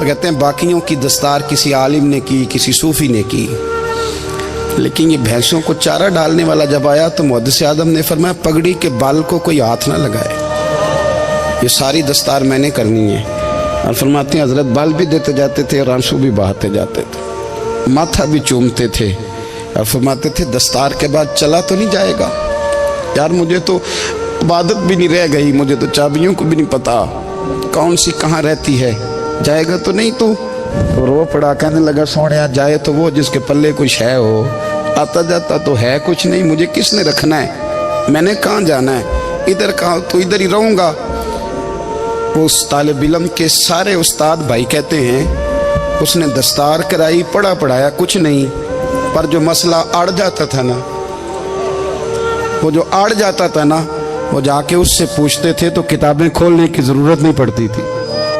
تو کہتے ہیں باقیوں کی دستار کسی عالم نے کی, کسی صوفی نے کی, لیکن یہ بھینسوں کو چارہ ڈالنے والا جب آیا تو محدث اعظم نے فرمایا پگڑی کے بال کو کوئی ہاتھ نہ لگائے, یہ ساری دستار میں نے کرنی ہے. اور فرماتے ہیں حضرت بال بھی دیتے جاتے تھے اور آنسو بھی بہاتے جاتے تھے, ماتھا بھی چومتے تھے, اور فرماتے تھے دستار کے بعد چلا تو نہیں جائے گا یار, مجھے تو عبادت بھی نہیں رہ گئی, مجھے تو چابیوں کو بھی نہیں پتا کون سی کہاں رہتی ہے, جائے گا تو نہیں تو رو پڑا, کہنے لگا سوڑیا جائے تو وہ جس کے پلے کچھ ہے ہو, آتا جاتا تو ہے کچھ نہیں, مجھے کس نے رکھنا ہے, میں نے کہاں جانا ہے, ادھر کہاں تو ادھر ہی رہوں گا. اس طالب علم کے سارے استاد بھائی کہتے ہیں اس نے دستار کرائی, پڑھا پڑھایا کچھ نہیں, پر جو مسئلہ اڑ جاتا تھا نا, وہ جو اڑ جاتا تھا نا, وہ جا کے اس سے پوچھتے تھے تو کتابیں کھولنے کی ضرورت نہیں پڑتی تھی.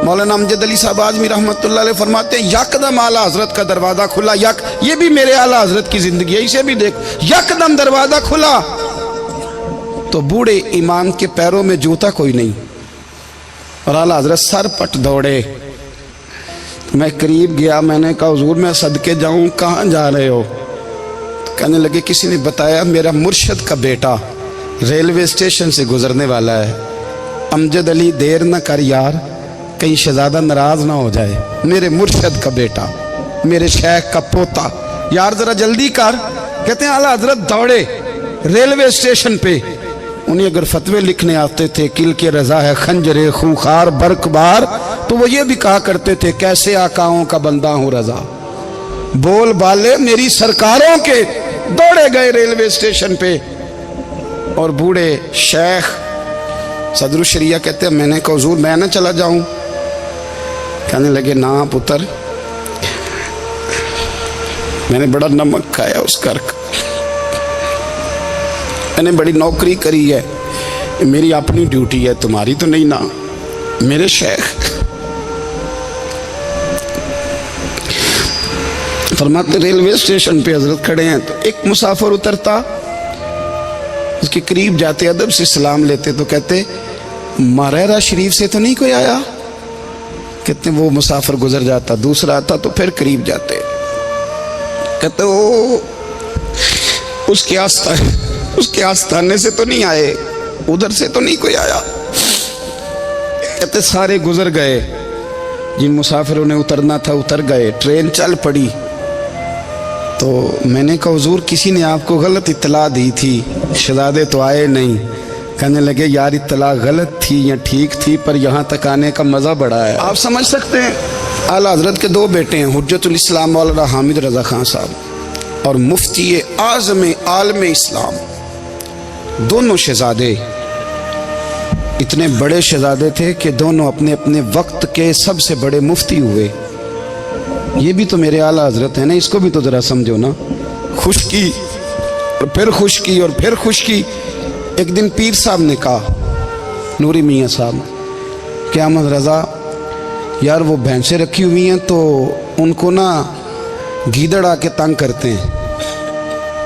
مولانا امجد علی صاحب اعظمی رحمۃ اللہ علیہ فرماتے ہیں یکدم اعلیٰ حضرت کا دروازہ کھلا, یہ بھی میرے اعلیٰ حضرت کی زندگی ہے, اسے بھی دیکھ, یکدم دروازہ کھلا تو بوڑھے امام کے پیروں میں جوتا کوئی نہیں, اور اعلیٰ حضرت سر پٹ دوڑے. میں قریب گیا, میں نے کہا حضور میں صدقے جاؤں, کہاں جا رہے ہو؟ کہنے لگے کسی نے بتایا میرا مرشد کا بیٹا ریلوے اسٹیشن سے گزرنے والا ہے, امجد علی دیر نہ کر یار, کہیں شہزادہ ناراض نہ ہو جائے, میرے مرشد کا بیٹا, میرے شیخ کا پوتا, یار ذرا جلدی کر. کہتے ہیں اعلیٰ حضرت دوڑے ریلوے اسٹیشن پہ, انہیں اگر فتوے لکھنے آتے تھے کل کے رضا ہے خنجر خونخوار برق بار, تو وہ یہ بھی کہا کرتے تھے کیسے آقاؤں کا بندہ ہوں رضا, بول بالے میری سرکاروں کے. دوڑے گئے ریلوے اسٹیشن پہ, اور بوڑھے شیخ صدر الشریعہ کہتے ہیں میں نے کہا حضور میں نہ چلا جاؤں؟ کہنے لگے نا پتر, میں نے بڑا نمک کھایا اس گھر کا, میں نے بڑی نوکری کری ہے, میری اپنی ڈیوٹی ہے, تمہاری تو نہیں نا. میرے شیخ فرماتے ریلوے اسٹیشن پہ حضرت کھڑے ہیں تو ایک مسافر اترتا, اس کے قریب جاتے ادب سے سلام لیتے تو کہتے ماریرا شریف سے تو نہیں کوئی آیا؟ کہتے وہ مسافر گزر جاتا, دوسرا آتا تو پھر قریب جاتے, کہتے وہ اس کے آستانے سے تو نہیں آئے, ادھر سے تو نہیں کوئی آیا. کہتے سارے گزر گئے, جن مسافروں نے اترنا تھا اتر گئے, ٹرین چل پڑی. تو میں نے کہا حضور کسی نے آپ کو غلط اطلاع دی تھی, شہزادے تو آئے نہیں. کہنے لگے یار اطلاع غلط تھی یا ٹھیک تھی, پر یہاں تک آنے کا مزہ بڑا ہے. آپ سمجھ سکتے ہیں اعلیٰ حضرت کے دو بیٹے ہیں, حجت الاسلام مولانا حامد رضا خان صاحب اور مفتی اعظم عالم اسلام, دونوں شہزادے اتنے بڑے شہزادے تھے کہ دونوں اپنے اپنے وقت کے سب سے بڑے مفتی ہوئے. یہ بھی تو میرے اعلیٰ حضرت ہیں نا, اس کو بھی تو ذرا سمجھو نا. خشکی اور پھر خشکی اور پھر خشکی. ایک دن پیر صاحب نے کہا, نوری میاں صاحب, کہ احمد رضا یار وہ بھینسیں رکھی ہوئی ہیں تو ان کو نا گیدڑ آ کے تنگ کرتے ہیں,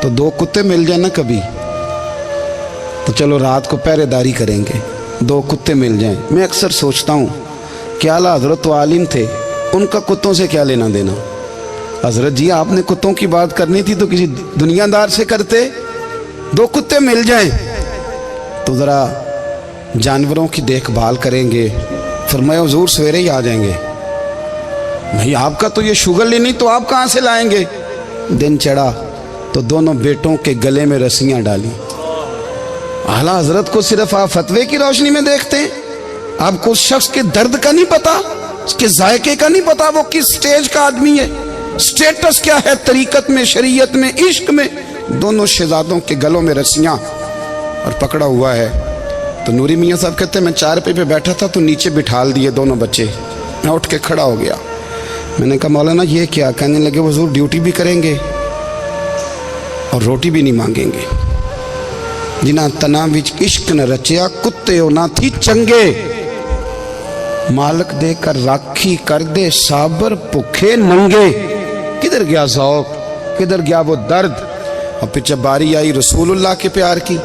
تو دو کتے مل جائیں نا کبھی, تو چلو رات کو پہرے داری کریں گے, دو کتے مل جائیں. میں اکثر سوچتا ہوں کہ اعلیٰ حضرت تو عالم تھے, ان کا کتوں سے کیا لینا دینا؟ حضرت جی آپ نے کتوں کی بات کرنی تھی تو کسی دنیا دار سے کرتے, دو کتے مل جائیں تو ذرا جانوروں کی دیکھ بھال کریں گے. فرمایا حضور سویرے ہی آ جائیں گے. بھائی آپ کا تو یہ شوگر لینی, تو آپ کہاں سے لائیں گے؟ دن چڑھا تو دونوں بیٹوں کے گلے میں رسیاں ڈالی. اعلیٰ حضرت کو صرف آپ فتوے کی روشنی میں دیکھتے ہیں, آپ کو اس شخص کے درد کا نہیں پتا, اس کے ذائقے کا نہیں پتا, وہ کس سٹیج کا آدمی ہے, سٹیٹس کیا ہے طریقت میں, شریعت میں, عشق میں. دونوں شہزادوں کے گلوں میں رسیاں اور پکڑا ہوا ہے. تو نوری میاں صاحب کہتے ہیں میں چارپے پہ بیٹھا تھا تو نیچے بٹھال دیے دونوں بچے. میں اٹھ کے کھڑا ہو گیا, میں نے کہا مولانا یہ کیا؟ کہنے لگے حضور ڈیوٹی بھی کریں گے اور روٹی بھی نہیں مانگیں گے. جنہاں تنا وچ عشق نہ رچیا, کتے او نہ تھی چنگے, مالک دے کر راکھی کر دے صابر بھوکے ننگے. کدھر گیا ذوق, کدھر گیا وہ درد؟ اور پھر جب باری آئی رسول اللہ کے پیار کی,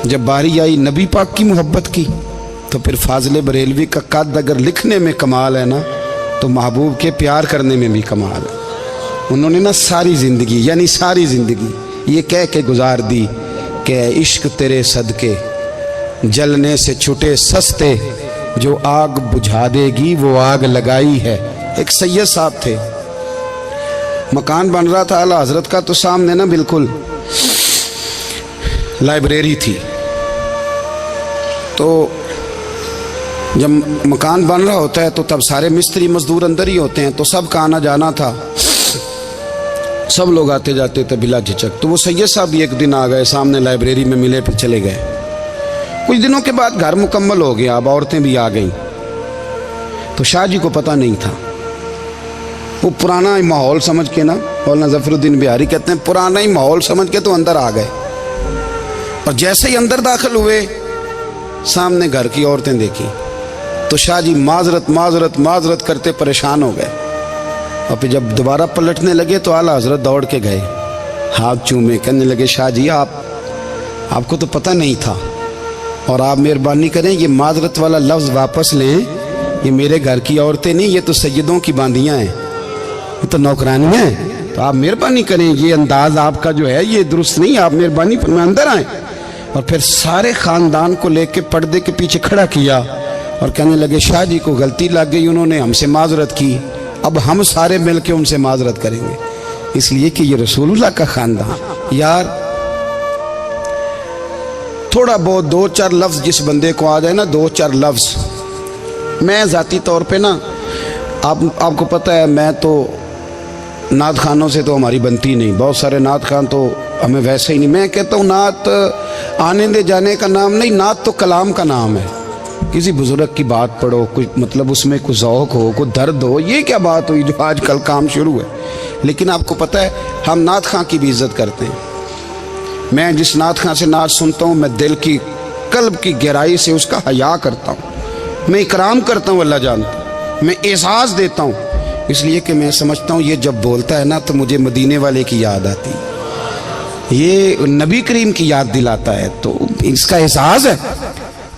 جب باری آئی نبی پاک کی محبت کی, تو پھر فاضل بریلوی کا قد اگر لکھنے میں کمال ہے نا, تو محبوب کے پیار کرنے میں بھی کمال ہے۔ انہوں نے نا ساری زندگی یعنی ساری زندگی یہ کہہ کے گزار دی کہ عشق تیرے صدقے جلنے سے چھٹے سستے، جو آگ بجھا دے گی وہ آگ لگائی ہے۔ ایک سید صاحب تھے، مکان بن رہا تھا اعلیٰ حضرت کا، تو سامنے نا بالکل لائبریری تھی۔ تو جب مکان بن رہا ہوتا ہے تو تب سارے مستری مزدور اندر ہی ہوتے ہیں، تو سب کا آنا جانا تھا، سب لوگ آتے جاتے تھے بلا جھجک۔ تو وہ سید صاحب بھی ایک دن آ گئے، سامنے لائبریری میں ملے، پھر چلے گئے۔ کچھ دنوں کے بعد گھر مکمل ہو گیا، اب عورتیں بھی آ گئیں، تو شاہ جی کو پتہ نہیں تھا۔ وہ پرانا ہی ماحول سمجھ کے نا، مولانا ظفر الدین بہاری کہتے ہیں پرانا ہی ماحول سمجھ کے تو اندر آ گئے، اور جیسے ہی اندر داخل ہوئے سامنے گھر کی عورتیں دیکھی تو شاہ جی معذرت معذرت معذرت کرتے پریشان ہو گئے، اور پھر جب دوبارہ پلٹنے لگے تو اعلیٰ حضرت دوڑ کے گئے، ہاتھ چومے، کہنے لگے شاہ جی آپ کو تو پتہ نہیں تھا، اور آپ مہربانی کریں یہ معذرت والا لفظ واپس لیں، یہ میرے گھر کی عورتیں نہیں، یہ تو سیدوں کی باندیاں ہیں، یہ تو نوکرانیاں ہیں، تو آپ مہربانی کریں، یہ انداز آپ کا جو ہے یہ درست نہیں، آپ مہربانی فرمائیں اندر آئیں۔ اور پھر سارے خاندان کو لے کے پردے کے پیچھے کھڑا کیا اور کہنے لگے شاہ جی کو غلطی لگ گئی، انہوں نے ہم سے معذرت کی، اب ہم سارے مل کے ان سے معذرت کریں گے، اس لیے کہ یہ رسول اللہ کا خاندان۔ یار تھوڑا بہت دو چار لفظ جس بندے کو آ جائے نا، دو چار لفظ، میں ذاتی طور پہ نا آپ کو پتہ ہے میں تو نعت خانوں سے تو ہماری بنتی نہیں، بہت سارے نعت خان تو ہمیں ویسے ہی نہیں، میں کہتا ہوں نعت آنے دے جانے کا نام نہیں، نعت تو کلام کا نام ہے۔ کسی بزرگ کی بات پڑھو، کوئی مطلب اس میں کوئی ذوق ہو، کوئی درد ہو، یہ کیا بات ہوئی جو آج کل کام شروع ہے۔ لیکن آپ کو پتہ ہے ہم نعت خان کی بھی عزت کرتے ہیں، میں جس نعت خان سے نعت سنتا ہوں میں دل کی قلب کی گہرائی سے اس کا حیا کرتا ہوں، میں اکرام کرتا ہوں، اللہ جانتا ہوں، میں اعزاز دیتا ہوں، اس لیے کہ میں سمجھتا ہوں یہ جب بولتا ہے نا تو مجھے مدینے والے کی یاد آتی، یہ نبی کریم کی یاد دلاتا ہے، تو اس کا احساس ہے۔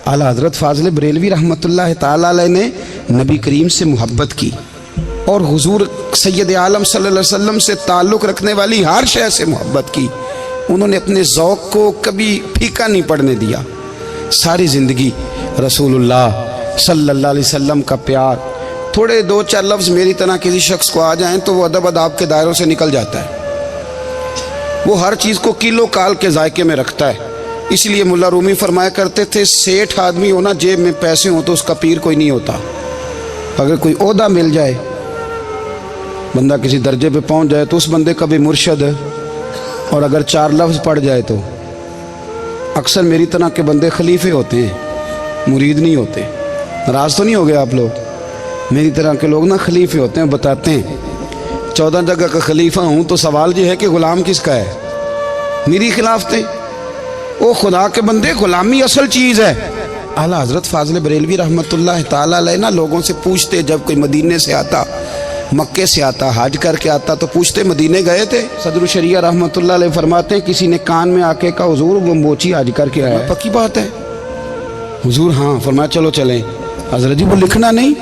اعلیٰ حضرت فاضل بریلوی رحمۃ اللہ تعالیٰ علیہ نے نبی کریم سے محبت کی، اور حضور سید عالم صلی اللہ علیہ وسلم سے تعلق رکھنے والی ہر شے سے محبت کی، انہوں نے اپنے ذوق کو کبھی پھیکا نہیں پڑنے دیا، ساری زندگی رسول اللہ صلی اللہ علیہ وسلم کا پیار۔ تھوڑے دو چار لفظ میری طرح کسی شخص کو آ جائیں تو وہ ادب اداب کے دائروں سے نکل جاتا ہے، وہ ہر چیز کو کیلو کال کے ذائقے میں رکھتا ہے، اس لیے ملا رومی فرمایا کرتے تھے سیٹھ آدمی ہونا جیب میں پیسے ہوں تو اس کا پیر کوئی نہیں ہوتا، اگر کوئی عہدہ مل جائے، بندہ کسی درجے پہ پہنچ جائے تو اس بندے کا بھی مرشد ہے، اور اگر چار لفظ پڑھ جائے تو اکثر میری طرح کے بندے خلیفے ہوتے ہیں، مرید نہیں ہوتے۔ ناراض تو نہیں ہو گئے آپ لوگ؟ میری طرح کے لوگ نا خلیفے ہوتے ہیں، بتاتے ہیں 14 جگہ کا خلیفہ ہوں تو سوال یہ ہے کہ غلام کس کا ہے؟ میری خلافتیں؟ او خدا کے بندے، غلامی اصل چیز ہے۔ اعلیٰ حضرت فاضل بریلوی رحمۃ اللہ تعالیٰ علیہ نا لوگوں سے پوچھتے، جب کوئی مدینے سے آتا، مکے سے آتا، حج کر کے آتا تو پوچھتے مدینے گئے تھے؟ صدر الشریعہ رحمۃ اللہ علیہ فرماتے ہیں کسی نے کان میں آ کے کہا حضور وہ موچی حج کر کے آیا، پکی بات ہے حضور؟ ہاں۔ فرمایا چلو چلیں۔ حضرت جی وہ لکھنا نہیں؟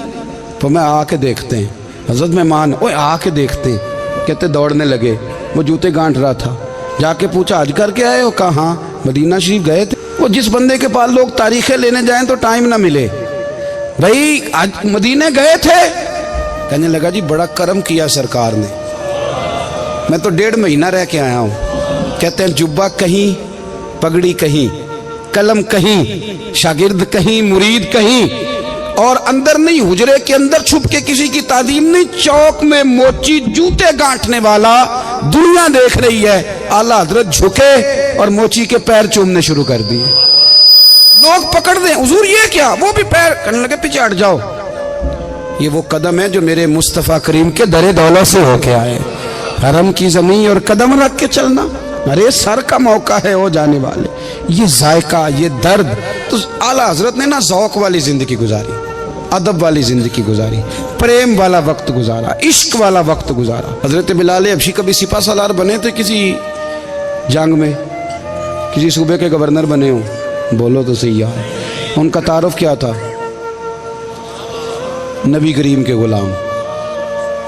فرمایا آ کے دیکھتے ہیں۔ حضرت مہمان اوے آ کے دیکھتے ہیں، کہتے دوڑنے لگے، وہ جوتے گانٹ رہا تھا، جا کے پوچھا حج کر کے آئے ہو؟ کہا ہاں۔ مدینہ شریف گئے تھے؟ وہ جس بندے کے پاس لوگ تاریخیں لینے جائیں تو ٹائم نہ ملے، بھائی مدینے گئے تھے؟ کہنے لگا جی بڑا کرم کیا سرکار نے، میں تو 1.5 مہینہ رہ کے آیا ہوں۔ کہتے ہیں جبہ کہیں، پگڑی کہیں، قلم کہیں، شاگرد کہیں، مرید کہیں، اور اندر نہیں، حجرے کے اندر چھپ کے کسی کی تعظیم نہیں، چوک میں موچی جوتے گانٹنے والا دنیا دیکھ رہی ہے، اعلیٰ حضرت جھکے اور موچی کے پیر چومنے شروع کر دیے، لوگ پکڑ دیں حضور یہ کیا؟ وہ بھی پیر، کہنے لگے پیچھے ہٹ جاؤ، یہ وہ قدم ہے جو میرے مصطفیٰ کریم کے در دولت سے ہو کے آئے، حرم کی زمین اور قدم رکھ کے چلنا، ارے سر کا موقع ہے وہ جانے والے، یہ ذائقہ، یہ درد۔ تو اعلیٰ حضرت نے نا ذوق والی زندگی گزاری، ادب والی زندگی گزاری، پریم والا وقت گزارا، عشق والا وقت گزارا۔ حضرت بلال حبشی کبھی سپاہ سالار بنے تھے کسی جنگ میں، کسی صوبے کے گورنر بنے ہوں؟ بولو تو صحیح یار، ان کا تعارف کیا تھا؟ نبی کریم کے غلام،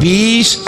20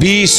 20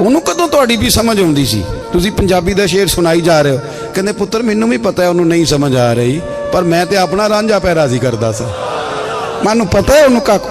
ਉਹਨੂੰ ਕਦੋਂ ਤੁਹਾਡੀ ਵੀ ਸਮਝ ਆਉਂਦੀ ਸੀ? ਤੁਸੀਂ ਪੰਜਾਬੀ ਦਾ ਸ਼ੇਰ ਸੁਣਾਈ ਜਾ ਰਹੇ ਹੋ। ਕਹਿੰਦੇ ਪੁੱਤਰ ਮੈਨੂੰ ਵੀ ਪਤਾ ਹੈ ਉਹਨੂੰ ਨਹੀਂ ਸਮਝ ਆ ਰਹੀ, ਪਰ ਮੈਂ ਤੇ ਆਪਣਾ ਰਾਂਝਾ ਪੈ ਰਾਜ਼ੀ ਕਰਦਾ ਸਾਂ। ਮੈਨੂੰ ਪਤਾ ਹੈ ਉਹਨੂੰ ਕਾ